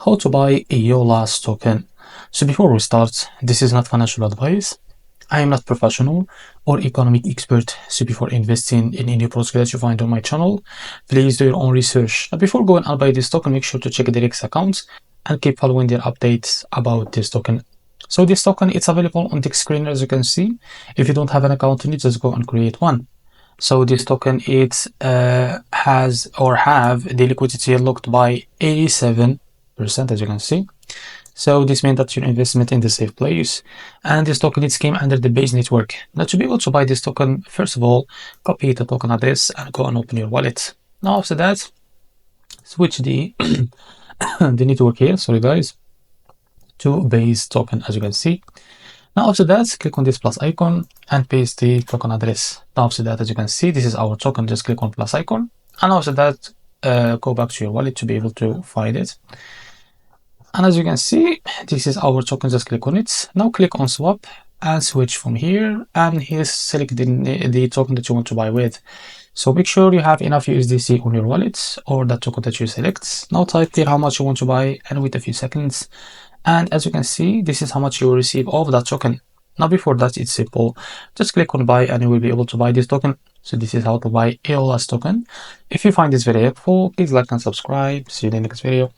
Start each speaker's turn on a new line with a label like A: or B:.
A: how to buy Eolas token. So before we start, this is not financial advice. I am not professional or economic expert. So before investing in any project that you find on my channel, please do your own research. Now before going and buy this token, make sure to check the Rex accounts and keep following their updates about this token. So this token, it's available on the screen as you can see. If you don't have an account in it, just go and create one. So this token, it has or have the liquidity locked by 87%, as you can see. So this means that your investment in the safe place, and this token, it came under the base network. Now to be able to buy this token, first of all, copy the token address and go and open your wallet. Now after that, switch the the network here, sorry guys, to base token, as you can see. Now after that, click on this plus icon and paste the token address. Now after that, as you can see, this is our token. Just click on plus icon, and after that, go back to your wallet to be able to find it. And as you can see, this is our token. Just click on it. Now click on swap and switch from here, and here select the token that you want to buy with. So make sure you have enough USDC on your wallet or that token that you select. Now type here how much you want to buy and wait a few seconds. And as you can see, this is how much you will receive of that token. Now before that, it's simple. Just click on buy and you will be able to buy this token. So this is how to buy Eolas token. If you find this very helpful, please like and subscribe. See you in the next video.